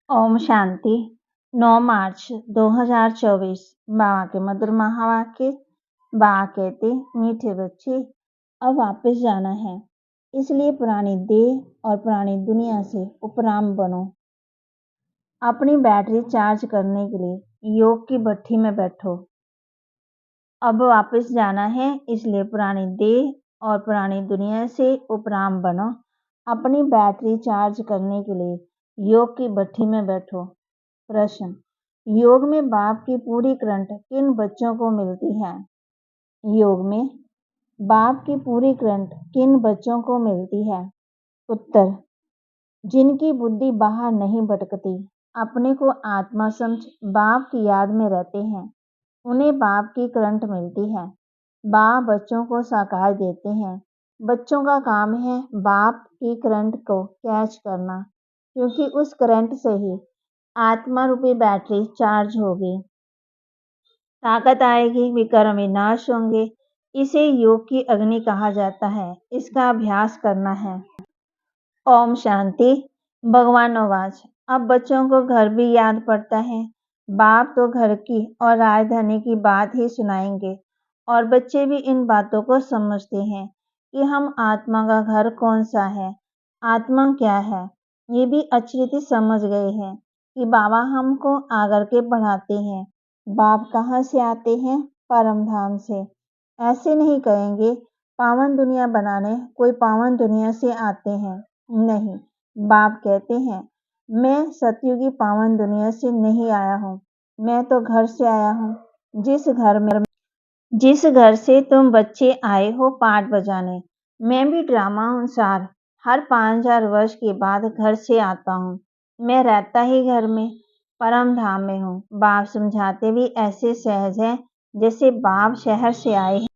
ओम शांति। 9 मार्च 2024। बाबा के मधुर महावाक्य। बाबा कहते, मीठे बच्चे, अब वापस जाना है, इसलिए पुरानी देह और पुरानी दुनिया से उपराम बनो। अपनी बैटरी चार्ज करने के लिए योग की भट्ठी में बैठो। अब वापस जाना है, इसलिए पुरानी देह और पुरानी दुनिया से उपराम बनो। अपनी बैटरी चार्ज करने के लिए योग की भट्ठी में बैठो। प्रश्न: योग में बाप की पूरी करंट किन बच्चों को मिलती है? योग में बाप की पूरी करंट किन बच्चों को मिलती है? उत्तर: जिनकी बुद्धि बाहर नहीं भटकती, अपने को आत्मा समझ बाप की याद में रहते हैं, उन्हें बाप की करंट मिलती है। बाप बच्चों को साकार देते हैं। बच्चों का काम है बाप की करंट को कैच करना, क्योंकि उस करंट से ही आत्मा रूपी बैटरी चार्ज होगी, ताकत आएगी, विकर्म विनाश होंगे। इसे योग की अग्नि कहा जाता है। इसका अभ्यास करना है। ओम शांति। भगवान आवाज। अब बच्चों को घर भी याद पड़ता है। बाप तो घर की और राजधानी की बात ही सुनाएंगे, और बच्चे भी इन बातों को समझते हैं कि हम आत्मा का घर कौन सा है, आत्मा क्या है। ये भी अच्छी रीति समझ गए हैं कि बाबा हमको आकर के बढ़ाते हैं। बाप कहाँ से आते हैं? परम धाम से। ऐसे नहीं कहेंगे पावन दुनिया बनाने कोई पावन दुनिया से आते हैं, नहीं। बाप कहते हैं, मैं सतयुगी पावन दुनिया से नहीं आया हूँ, मैं तो घर से आया हूँ। जिस घर से तुम बच्चे आए हो पाठ बजाने, मैं भी ड्रामा अनुसार हर 5000 वर्ष के बाद घर से आता हूँ। मैं रहता ही घर में, परम धाम में हूँ। बाप समझाते भी ऐसे सहज है जैसे बाप शहर से आए हैं।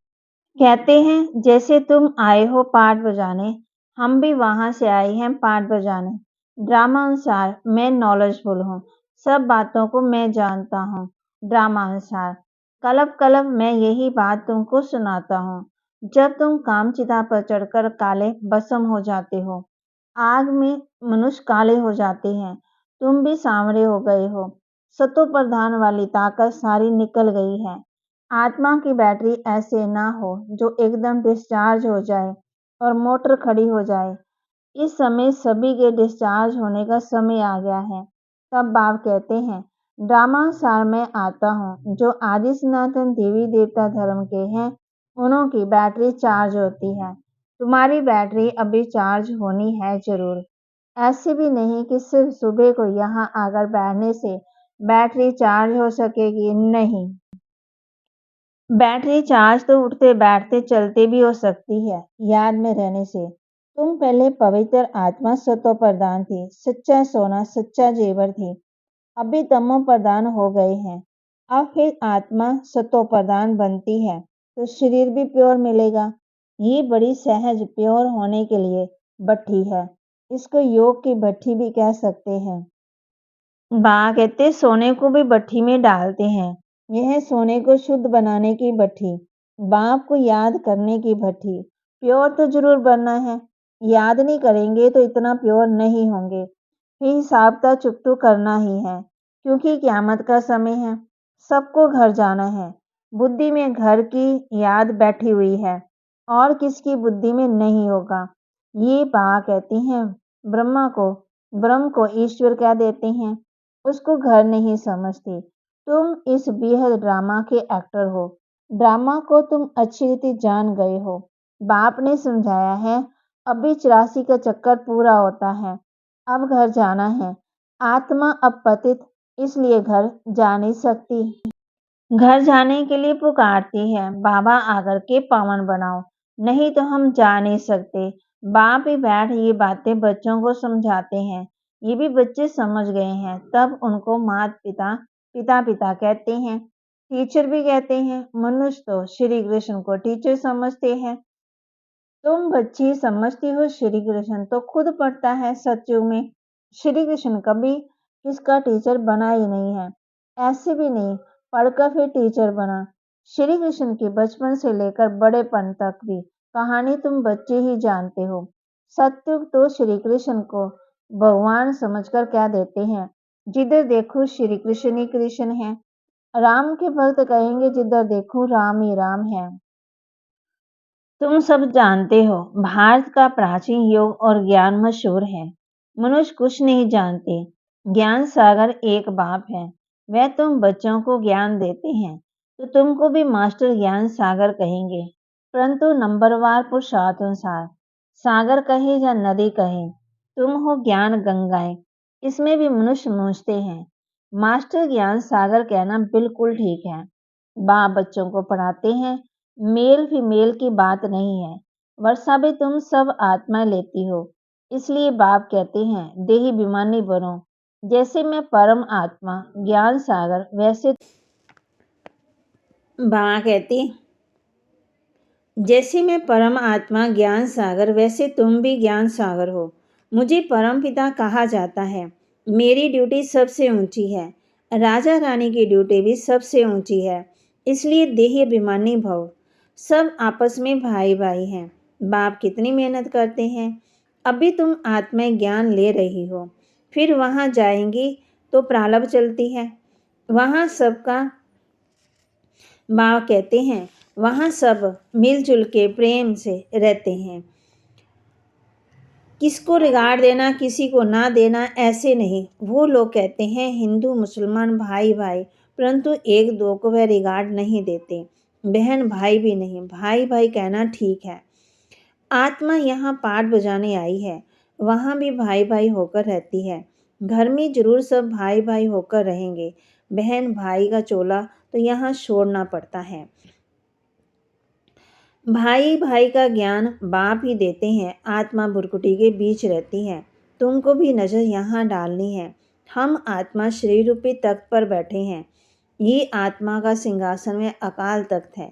कहते हैं, जैसे तुम आए हो पाठ बजाने, हम भी वहां से आए हैं पाठ बजाने। ड्रामा अनुसार मैं नॉलेजफुल हूँ, सब बातों को मैं जानता हूँ। ड्रामा अनुसार कलप कलप मैं यही बात तुमको सुनाता हूँ। जब तुम कामचिता पर चढ़कर काले भस्म हो जाते हो, आग में मनुष्य काले हो जाते हैं, तुम भी सांवरे हो गए हो। सतो प्रधान वाली ताकत सारी निकल गई है। आत्मा की बैटरी ऐसे ना हो जो एकदम डिस्चार्ज हो जाए और मोटर खड़ी हो जाए। इस समय सभी के डिस्चार्ज होने का समय आ गया है। तब बाप कहते हैं, ड्रामानुसार मैं आता हूँ। जो आदि सनातन देवी देवता धर्म के हैं, उन्हों की बैटरी चार्ज होती है। तुम्हारी बैटरी अभी चार्ज होनी है जरूर। ऐसे भी नहीं कि सिर्फ सुबह को यहाँ आकर बैठने से बैटरी चार्ज हो सकेगी, नहीं। बैटरी चार्ज तो उठते बैठते चलते भी हो सकती है, याद में रहने से। तुम पहले पवित्र आत्मा सतो प्रधान थी, सच्चा सोना सच्चा जेवर थी। अभी तमो प्रधान हो गए हैं। अब फिर आत्मा सतो प्रधान बनती है तो शरीर भी प्योर मिलेगा। ये बड़ी सहज प्योर होने के लिए भट्ठी है। इसको योग की भट्ठी भी कह सकते हैं। बा कहते सोने को भी भट्ठी में डालते हैं। यह सोने को शुद्ध बनाने की भट्ठी, बाप को याद करने की भट्ठी। प्योर तो जरूर बनना है, याद नहीं करेंगे तो इतना प्योर नहीं होंगे। फिर हिसाब का चुकतू करना ही है, क्योंकि क़यामत का समय है। सबको घर जाना है। बुद्धि में घर की याद बैठी हुई है, और किसकी बुद्धि में नहीं होगा। ये बा कहती हैं, ब्रह्म को ईश्वर कह देते हैं, उसको घर नहीं समझते। तुम इस बेहद ड्रामा के एक्टर हो। ड्रामा को तुम अच्छी रीति जान गए हो। बाप ने समझाया है, अभी 84 का चक्कर पूरा होता है, अब घर जाना है। आत्मा अब पतित, इसलिए घर जा नहीं सकती। घर जाने के लिए पुकारती है, बाबा आकर के पावन बनाओ, नहीं तो हम जा नहीं सकते। बाप ही बैठ ये बातें बच्चों को समझाते हैं। ये भी बच्चे समझ गए हैं। तब उनको माता पिता पिता पिता कहते हैं, टीचर भी कहते हैं। मनुष्य तो श्री कृष्ण को टीचर समझते हैं। तुम बच्ची समझती हो श्री कृष्ण तो खुद पढ़ता है सत्युग में। श्री कृष्ण कभी किसका टीचर बना ही नहीं है, ऐसे भी नहीं पढ़कर फिर टीचर बना। श्री कृष्ण की बचपन से लेकर बड़ेपन तक भी कहानी तुम बच्चे ही जानते हो। सत्युग तो श्री कृष्ण को भगवान समझकर कह देते हैं, जिधर देखो श्री कृष्ण ही कृष्ण है। राम के भक्त कहेंगे जिधर देखो राम ही राम है। तुम सब जानते हो भारत का प्राचीन योग और ज्ञान मशहूर है। मनुष्य कुछ नहीं जानते। ज्ञान सागर एक बाप है। वह तुम बच्चों को ज्ञान देते हैं तो तुमको भी मास्टर ज्ञान सागर कहेंगे, परंतु नंबरवार पुरुषार्थानुसार। सागर कहे या नदी कहे, तुम हो ज्ञान गंगाएं। इसमें भी मनुष्य मूझते हैं। मास्टर ज्ञान सागर कहना बिल्कुल ठीक है। बाप बच्चों को पढ़ाते हैं। मेल फीमेल की बात नहीं है। वर्षा भी तुम सब आत्मा लेती हो, इसलिए बाप कहते हैं देही अभिमानी बनो। जैसे मैं परम आत्मा ज्ञान सागर वैसे माँ कहती जैसे मैं परम आत्मा ज्ञान सागर वैसे तुम भी ज्ञान सागर हो। मुझे परम पिता कहा जाता है। मेरी ड्यूटी सबसे ऊंची है। राजा रानी की ड्यूटी भी सबसे ऊंची है। इसलिए देही अभिमानी भव। सब आपस में भाई भाई हैं। बाप कितनी मेहनत करते हैं। अभी तुम आत्मा ज्ञान ले रही हो, फिर वहां जाएंगी तो प्रारब्ध चलती है। वहां सबका माँ कहते हैं वहाँ सब मिलजुल के प्रेम से रहते हैं। किसको रिगार्ड देना किसी को ना देना ऐसे नहीं। वो लोग कहते हैं हिंदू मुसलमान भाई भाई, परंतु एक दो को वह रिगार्ड नहीं देते। बहन भाई भी नहीं, भाई भाई कहना ठीक है। आत्मा यहाँ पाठ बजाने आई है, वहाँ भी भाई भाई होकर रहती है। घर में जरूर सब भाई भाई होकर रहेंगे। बहन भाई का चोला तो यहाँ छोड़ना पड़ता है। भाई भाई का ज्ञान बाप ही देते हैं। आत्मा भुरकुटी के बीच रहती है। तुमको भी नजर यहाँ डालनी है। हम आत्मा शरीर रूपी तख्त पर बैठे हैं। ये आत्मा का सिंहासन में अकाल तख्त है।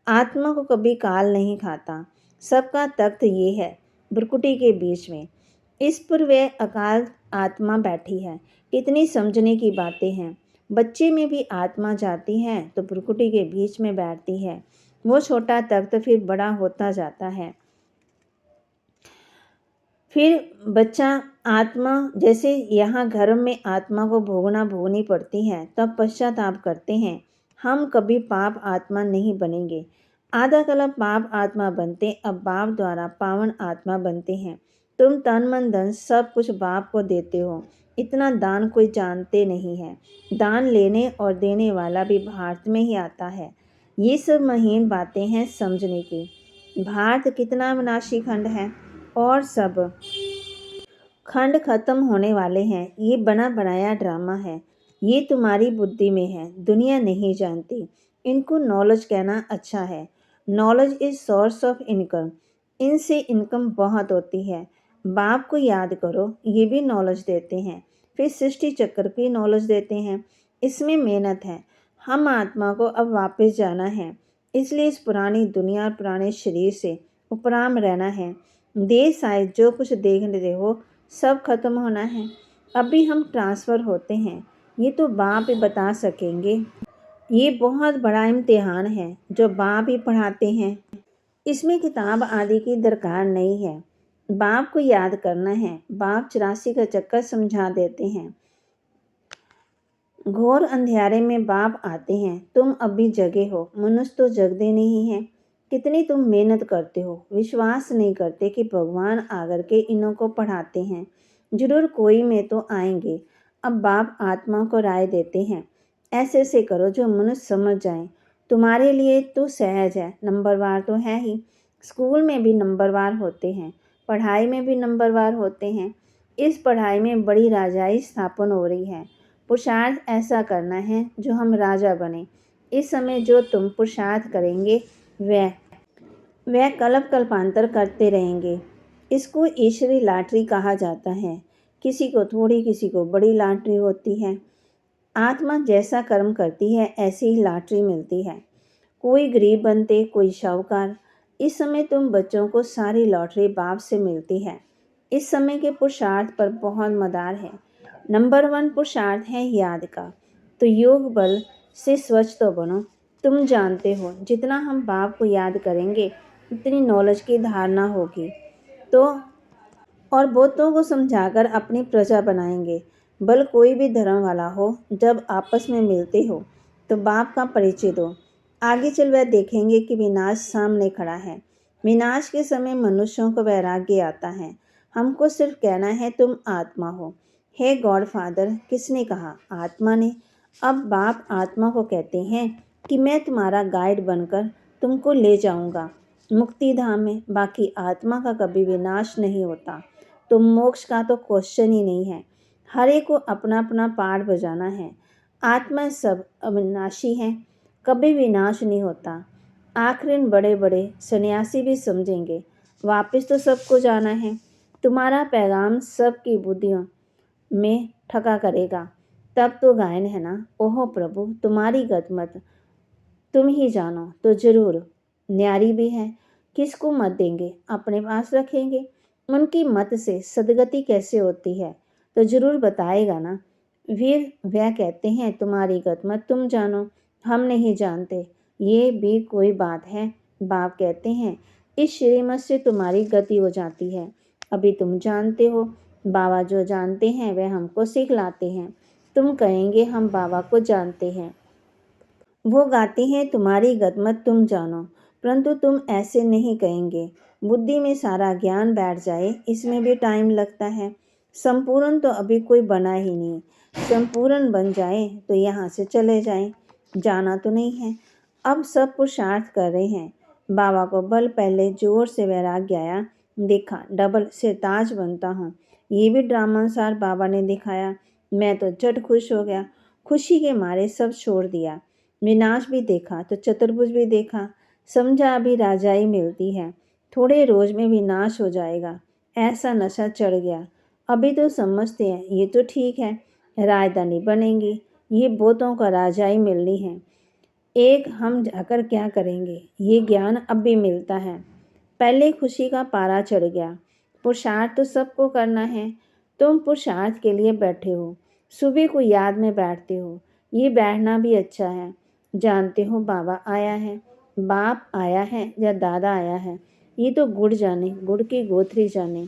आत्मा को कभी काल नहीं खाता। सबका तख्त ये है, भुरकुटी के बीच में। इस पर वह अकाल आत्मा बैठी है। कितनी समझने की बातें हैं। बच्चे में भी आत्मा जाती है तो भुरकुटी के बीच में बैठती है। वो छोटा तख्त फिर बड़ा होता जाता है। फिर बच्चा आत्मा जैसे यहाँ घर में आत्मा को भोगनी पड़ती है, तब पश्चाताप करते हैं। हम कभी पाप आत्मा नहीं बनेंगे। आधा कलप पाप आत्मा बनते, अब बाप द्वारा पावन आत्मा बनते हैं। तुम तन मन धन सब कुछ बाप को देते हो। इतना दान कोई जानते नहीं है। दान लेने और देने वाला भी भारत में ही आता है। ये सब महीन बातें हैं समझने की। भारत कितना विनाशी खंड है और सब खंड खत्म होने वाले हैं। ये बना बनाया ड्रामा है। ये तुम्हारी बुद्धि में है, दुनिया नहीं जानती। इनको नॉलेज कहना अच्छा है। Knowledge is source of income. इनसे इनकम बहुत होती है। बाप को याद करो, ये भी नॉलेज देते हैं। फिर सृष्टि चक्र की नॉलेज देते हैं। इसमें मेहनत है। हम आत्मा को अब वापस जाना है, इसलिए इस पुरानी दुनिया और पुराने शरीर से उपराम रहना है। देर शायद जो कुछ देख रहे हो सब खत्म होना है। अभी हम ट्रांसफ़र होते हैं। ये तो बाप ही बता सकेंगे। ये बहुत बड़ा इम्तिहान है जो बाप ही पढ़ाते हैं। इसमें किताब आदि की दरकार नहीं है। बाप को याद करना है। बाप 84 का चक्कर समझा देते हैं। घोर अंधेरे में बाप आते हैं। तुम अभी जगे हो, मनुष्य तो जगते नहीं हैं। कितनी तुम मेहनत करते हो, विश्वास नहीं करते कि भगवान आकर के इन्हों को पढ़ाते हैं। जरूर कोई में तो आएंगे। अब बाप आत्मा को राय देते हैं, ऐसे ऐसे करो जो मनुष्य समझ जाए। तुम्हारे लिए तो सहज है, नंबरवार तो है ही। स्कूल में भी नंबरवार होते हैं, पढ़ाई में भी नंबरवार होते हैं। इस पढ़ाई में बड़ी राजाई स्थापन हो रही है। पुरुषार्थ ऐसा करना है जो हम राजा बने। इस समय जो तुम पुरुषार्थ करेंगे वह कल्प कल्पांतर करते रहेंगे। इसको ईश्वरी लॉटरी कहा जाता है। किसी को थोड़ी किसी को बड़ी लॉटरी होती है। आत्मा जैसा कर्म करती है ऐसी ही लॉटरी मिलती है। कोई गरीब बनते कोई शाहूकार। इस समय तुम बच्चों को सारी लॉटरी बाप से मिलती है। इस समय के पुरुषार्थ पर बहुत मदार है। नंबर 1 पुरुषार्थ है याद का। तो योग बल से स्वच्छ तो बनो। तुम जानते हो जितना हम बाप को याद करेंगे उतनी नॉलेज की धारणा होगी तो और बहुतों को समझाकर अपनी प्रजा बनाएंगे। बल कोई भी धर्म वाला हो, जब आपस में मिलते हो तो बाप का परिचय दो। आगे चल वह देखेंगे कि विनाश सामने खड़ा है। विनाश के समय मनुष्यों को वैराग्य आता है। हमको सिर्फ कहना है तुम आत्मा हो। हे गॉड फादर, किसने कहा? आत्मा ने। अब बाप आत्मा को कहते हैं कि मैं तुम्हारा गाइड बनकर तुमको ले जाऊंगा मुक्ति धाम में। बाकी आत्मा का कभी विनाश नहीं होता, तो मोक्ष का तो क्वेश्चन ही नहीं है। हर एक को अपना अपना पार्ट बजाना है। आत्मा सब अविनाशी है, कभी विनाश नहीं होता। आखिर बड़े बड़े सन्यासी भी समझेंगे, वापस तो सबको जाना है। तुम्हारा पैगाम सबकी बुद्धियों में ठका करेगा। तब तो गायन है ना, ओहो प्रभु तुम्हारी गतमत तुम ही जानो। तो जरूर न्यारी भी है, किसको मत देंगे, अपने पास रखेंगे। उनकी मत से सदगति कैसे होती है तो जरूर बताएगा ना। वीर वह कहते हैं तुम्हारी गतमत तुम जानो, हम नहीं जानते। ये भी कोई बात है? बाप कहते हैं इस श्रीमत से तुम्हारी गति हो जाती है। अभी तुम जानते हो, बाबा जो जानते हैं वह हमको सिखलाते हैं। तुम कहेंगे हम बाबा को जानते हैं। वो गाते हैं तुम्हारी गतमत तुम जानो, परंतु तुम ऐसे नहीं कहेंगे। बुद्धि में सारा ज्ञान बैठ जाए, इसमें भी टाइम लगता है। संपूर्ण तो अभी कोई बना ही नहीं। संपूर्ण बन जाए तो यहाँ से चले जाएं। जाना तो नहीं है। अब सब पुरुषार्थ कर रहे हैं। बाबा को बल पहले जोर से वैराग्य आया, देखा डबल सिरताज बनता हूँ। ये भी ड्रामानुसार बाबा ने दिखाया। मैं तो झट खुश हो गया, खुशी के मारे सब छोड़ दिया। विनाश भी देखा तो चतुर्भुज भी देखा। समझा अभी राजाई मिलती है, थोड़े रोज में विनाश हो जाएगा। ऐसा नशा चढ़ गया। अभी तो समझते हैं ये तो ठीक है, राजधानी बनेंगी, ये बोतों का राजाई मिलनी है। एक हम जाकर क्या करेंगे, ये ज्ञान अब भी मिलता है। पहले खुशी का पारा चढ़ गया। पुरुषार्थ तो सबको करना है। तुम पुरुषार्थ के लिए बैठे हो, सुबह को याद में बैठते हो। ये बैठना भी अच्छा है। जानते हो बाबा आया है, बाप आया है या दादा आया है, ये तो गुड़ जाने, गुड़ की गोथरी जाने।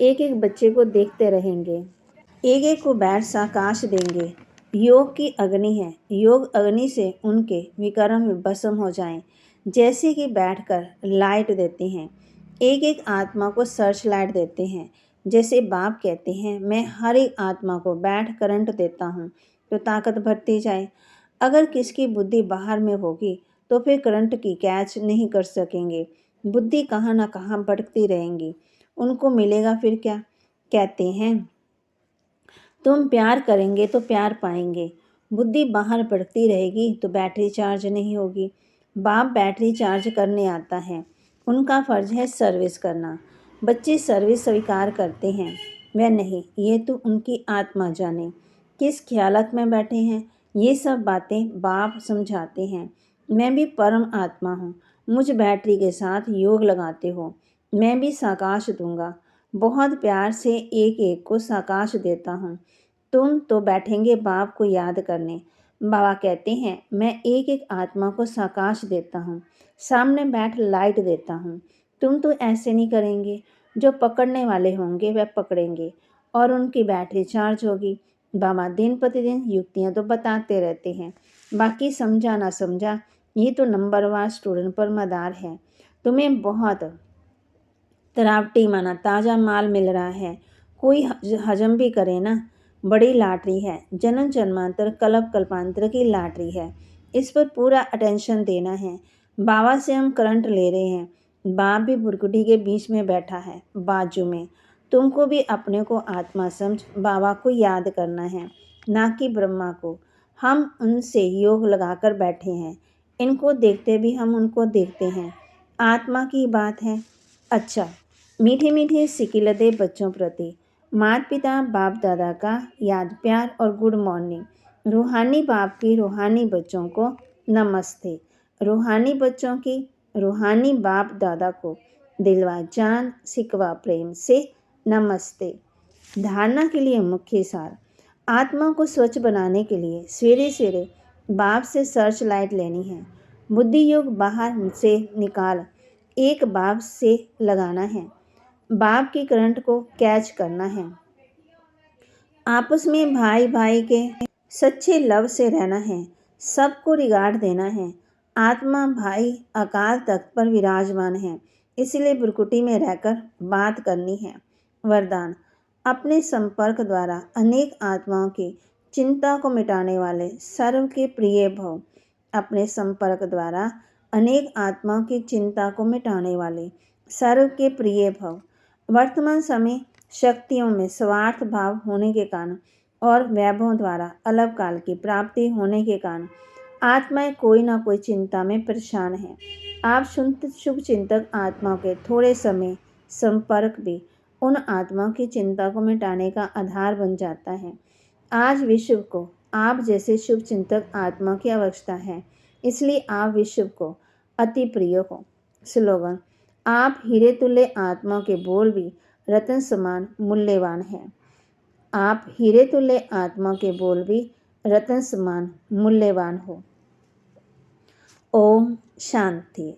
एक एक बच्चे को देखते रहेंगे, एक एक को बैठ साकाश देंगे। योग की अग्नि है, योग अग्नि से उनके विक्रम भस्म हो जाएं। जैसे कि बैठकर लाइट देते हैं, एक एक आत्मा को सर्च लाइट देते हैं। जैसे बाप कहते हैं मैं हर एक आत्मा को बैठ करंट देता हूँ तो ताकत बढ़ती जाए। अगर किसकी बुद्धि बाहर में होगी तो फिर करंट की कैच नहीं कर सकेंगे। बुद्धि कहाँ ना कहाँ भटकती रहेंगी, उनको मिलेगा फिर क्या। कहते हैं तुम प्यार करेंगे तो प्यार पाएंगे। बुद्धि बाहर बढ़ती रहेगी तो बैटरी चार्ज नहीं होगी। बाप बैटरी चार्ज करने आता है, उनका फर्ज है सर्विस करना। बच्चे सर्विस स्वीकार करते हैं, वह नहीं, ये तो उनकी आत्मा जाने किस ख्यालत में बैठे हैं। ये सब बातें बाप समझाते हैं। मैं भी परम आत्मा हूँ, मुझ बैटरी के साथ योग लगाते हो, मैं भी साकाश दूंगा। बहुत प्यार से एक एक को साकाश देता हूँ। तुम तो बैठेंगे बाप को याद करने। बाबा कहते हैं मैं एक एक आत्मा को साकाश देता हूँ, सामने बैठ लाइट देता हूँ। तुम तो ऐसे नहीं करेंगे। जो पकड़ने वाले होंगे वह पकड़ेंगे और उनकी बैटरी चार्ज होगी। बाबा दिन प्रतिदिन युक्तियाँ तो बताते रहते हैं, बाकी समझा ना समझा ये तो नंबरवार स्टूडेंट पर मदार है। तुम्हें बहुत तरावटी माना ताज़ा माल मिल रहा है, कोई हजम भी करे ना। बड़ी लॉटरी है, जन्म जन्मांतर कल्प कल्पांतर की लॉटरी है। इस पर पूरा अटेंशन देना है। बाबा से हम करंट ले रहे हैं। बाप भी बुरकुटी के बीच में बैठा है, बाजू में। तुमको भी अपने को आत्मा समझ बाबा को याद करना है, ना कि ब्रह्मा को। हम उनसे योग लगाकर बैठे हैं, इनको देखते भी हम उनको देखते हैं। आत्मा की बात है। अच्छा, मीठे मीठे सिकिलते बच्चों प्रति माता पिता बाप दादा का याद प्यार और गुड मॉर्निंग। रूहानी बाप की रूहानी बच्चों को नमस्ते। रूहानी बच्चों की रूहानी बाप दादा को दिलवा जान सिकवा प्रेम से नमस्ते। धारणा के लिए मुख्य सार। आत्मा को स्वच्छ बनाने के लिए सवेरे सवेरे बाप से सर्च लाइट लेनी है। बुद्धि योग बाहर से निकाल एक बाप से लगाना है। बाप की करंट को कैच करना है। आपस में भाई भाई के सच्चे लव से रहना है, सबको रिगार्ड देना है। आत्मा भाई अकाल तख्त पर विराजमान है, इसलिए भ्रुकुटी में रहकर बात करनी है। वरदान, अपने संपर्क द्वारा अनेक आत्माओं की चिंता को मिटाने वाले सर्व के प्रिय भव। अपने संपर्क द्वारा अनेक आत्माओं की चिंता को मिटाने वाले सर्व के प्रिय भव। वर्तमान समय शक्तियों में स्वार्थ भाव होने के कारण और वैभवों द्वारा अलग काल की प्राप्ति होने के कारण आत्माएं कोई ना कोई चिंता में परेशान हैं। आप शुभ चिंतक आत्माओं के थोड़े समय संपर्क भी उन आत्माओं की चिंता को मिटाने का आधार बन जाता है। आज विश्व को आप जैसे शुभ चिंतक आत्मा की आवश्यकता है, इसलिए आप विश्व को अति प्रिय हो। स्लोगन, आप हीरे तुल्य आत्मा के बोल भी रत्न समान मूल्यवान हैं। आप हीरे तुल्य आत्मा के बोल भी रत्न समान मूल्यवान हो। ओम शांति।